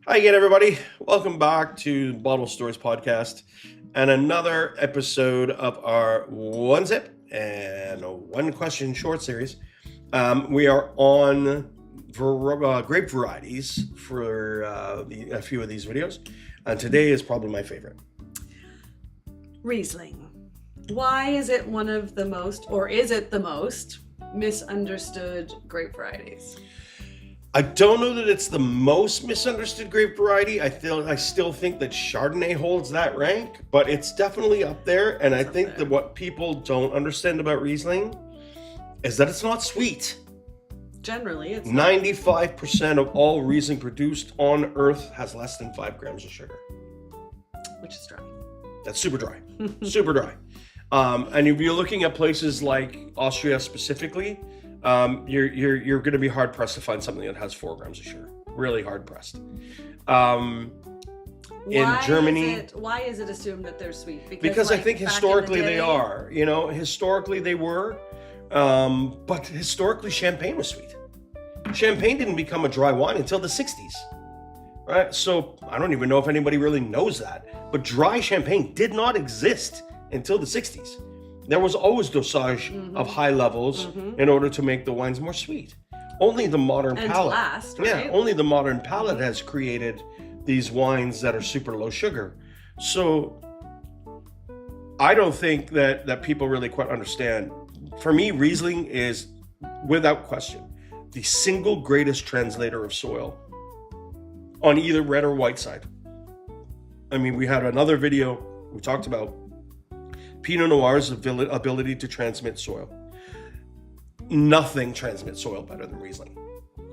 Hi again, everybody. Welcome back to Bottle Stories Podcast and another episode of our One Sip and One Question short series. We are on grape varieties for a few of these videos, and today is probably my favorite. Riesling. Why is it one of the most, or is it the most, misunderstood grape varieties? I don't know that it's the most misunderstood grape variety. I still think that Chardonnay holds that rank, but it's definitely up there. And I think that what people don't understand about Riesling is that it's not sweet. Generally, it's 95% of all Riesling produced on Earth has less than 5 grams of sugar. Which is dry. That's super dry. Super dry. And if you're looking at places like Austria specifically, you're going to be hard pressed to find something that has 4 grams of sugar. Really hard pressed. In Germany, why is it assumed that they're sweet? Because I think historically they are. You know, historically they were, but historically Champagne was sweet. Champagne didn't become a dry wine until the 60s, right? So I don't even know if anybody really knows that. But dry Champagne did not exist until the 60s. There was always dosage of high levels in order to make the wines more sweet. Only the modern palate, only the modern palate has created these wines that are super low sugar. So I don't think that people really quite understand. For me, Riesling is, without question, the single greatest translator of soil on either red or white side. I mean, we had another video, we talked about Pinot Noir's ability to transmit soil. Nothing transmits soil better than Riesling.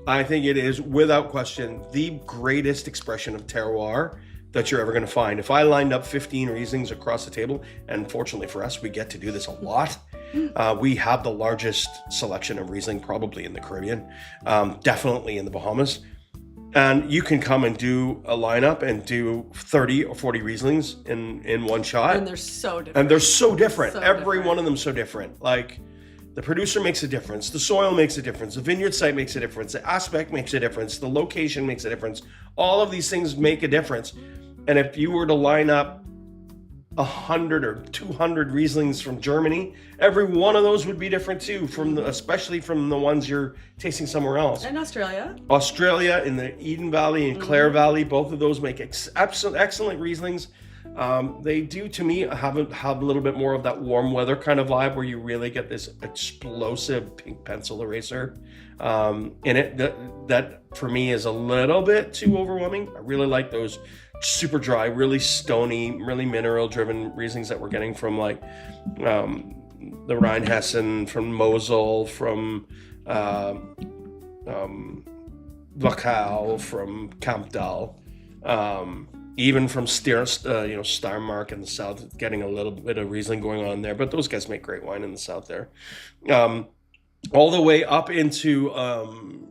I think it is, without question, the greatest expression of terroir that you're ever going to find. If I lined up 15 Rieslings across the table, and fortunately for us, we get to do this a lot. We have the largest selection of Riesling probably in the Caribbean, definitely in the Bahamas. And you can come and do a lineup and do 30 or 40 Rieslings in one shot. And they're so different. Every one of them so different. Like, the producer makes a difference. The soil makes a difference. The vineyard site makes a difference. The aspect makes a difference. The location makes a difference. All of these things make a difference. And if you were to line up 100 or 200 Rieslings from Germany, every one of those would be different too, especially from the ones you're tasting somewhere else. And Australia in the Eden Valley and Clare Valley, both of those make excellent Rieslings. They do, to me, have a little bit more of that warm weather kind of vibe where you really get this explosive pink pencil eraser in it. That for me is a little bit too overwhelming. I really like those super dry, really stony, really mineral-driven Rieslings that we're getting from like the Rheinhessen, from Mosel, from Wachau, from Campdal, even from Steiermark in the south, getting a little bit of Riesling going on there. But those guys make great wine in the south there. All the way up into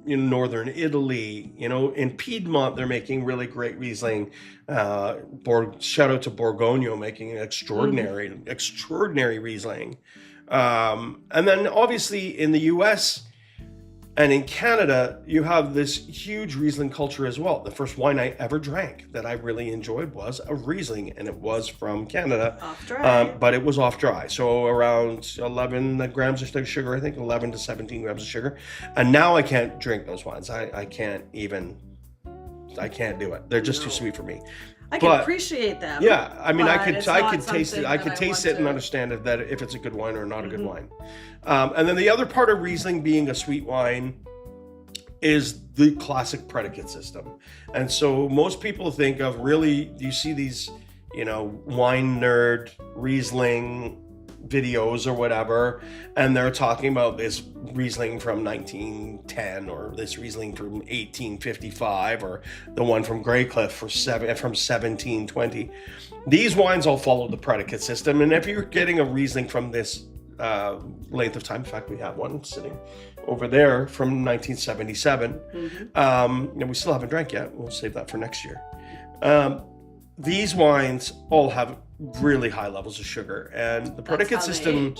northern Italy, in Piedmont, they're making really great Riesling. Shout out to Borgogno making an extraordinary Riesling. And then obviously in the US and in Canada, you have this huge Riesling culture as well. The first wine I ever drank that I really enjoyed was a Riesling, and it was from Canada. Off dry. But it was off dry. So around 11 grams of sugar, I think 11 to 17 grams of sugar. And now I can't drink those wines. I can't do it. They're just too sweet for me. I can appreciate them. Yeah, I mean, I could taste it. I could taste it and understand that if it's a good wine or not a good wine. And then the other part of Riesling being a sweet wine is the classic predicate system. And so most people think of, really, you see these, wine nerd Riesling videos or whatever, and they're talking about this Riesling from 1910 or this Riesling from 1855 or the one from Greycliff from 1720. These wines all follow the predicate system, and if you're getting a Riesling from this length of time, in fact, we have one sitting over there from 1977, and we still haven't drank yet. We'll save that for next year. These wines all have really high levels of sugar, and the predicate system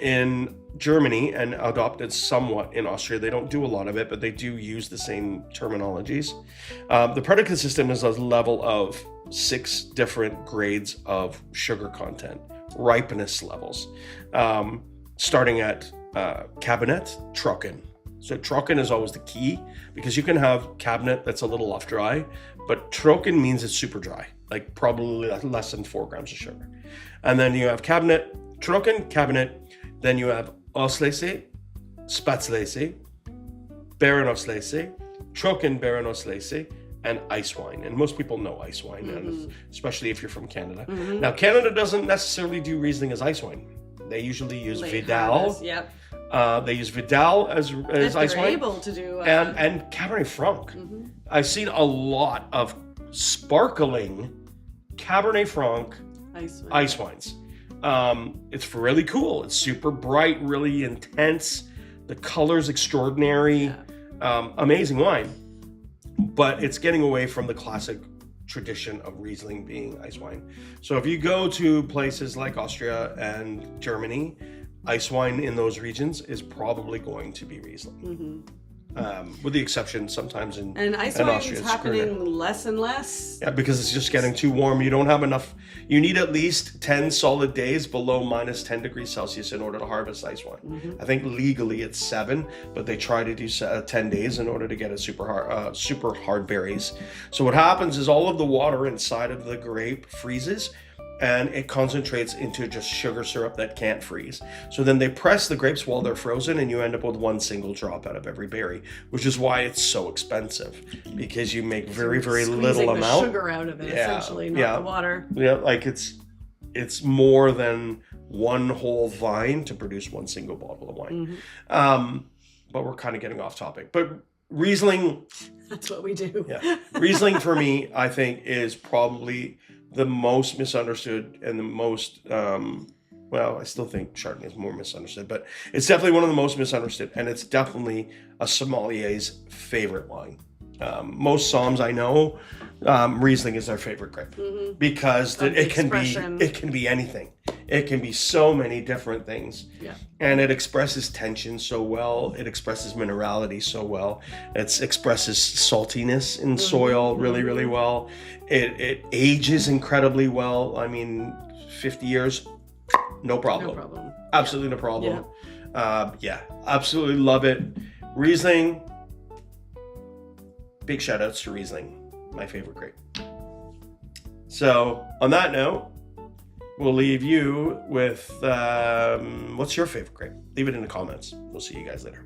in Germany and adopted somewhat in Austria. They don't do a lot of it, but they do use the same terminologies. The predicate system is a level of 6 different grades of sugar content, ripeness levels, starting at cabinet, trocken. So trocken is always the key, because you can have cabinet that's a little off dry, but trocken means it's super dry, like probably less than 4 grams of sugar. And then you have cabinet, trocken, cabinet, then you have Auslese, Spätlese, Beerenauslese, trocken Beerenauslese, and ice wine. And most people know ice wine, and especially if you're from Canada. Now, Canada doesn't necessarily do Riesling as ice wine. They usually use Vidal. Yep. They use Vidal as ice wine. Able to do and Cabernet Franc. I've seen a lot of sparkling Cabernet Franc ice wines. It's really cool. It's super bright, really intense. The color's extraordinary. Amazing wine. But it's getting away from the classic tradition of Riesling being ice wine. So if you go to places like Austria and Germany, ice wine in those regions is probably going to be Riesling. With the exception sometimes in ice wine is happening less and less. Yeah, because it's just getting too warm. You don't have enough. You need at least 10 solid days below minus 10 degrees Celsius in order to harvest ice wine. I think legally it's 7, but they try to do 10 days in order to get a super hard berries. So what happens is all of the water inside of the grape freezes, and it concentrates into just sugar syrup that can't freeze. So then they press the grapes while they're frozen, and you end up with 1 single drop out of every berry, which is why it's so expensive, because you make very, very little amount. Sugar out of it, essentially, not the water. Yeah, like it's more than 1 whole vine to produce 1 single bottle of wine. But we're kind of getting off topic. But Riesling, that's what we do. Riesling for me, I think, is probably the most misunderstood and the most, I still think Chardonnay is more misunderstood, but it's definitely one of the most misunderstood, and it's definitely a sommelier's favorite wine. Most somms I know, Riesling is their favorite grape, because it can be anything. It can be so many different things. And it expresses tension so well. It expresses minerality so well. It expresses saltiness in soil really, really well. It ages incredibly well. I mean, 50 years, no problem. No problem. Absolutely no problem. Absolutely love it. Riesling, big shout outs to Riesling, my favorite grape. So on that note, we'll leave you with what's your favorite grape? Leave it in the comments. We'll see you guys later.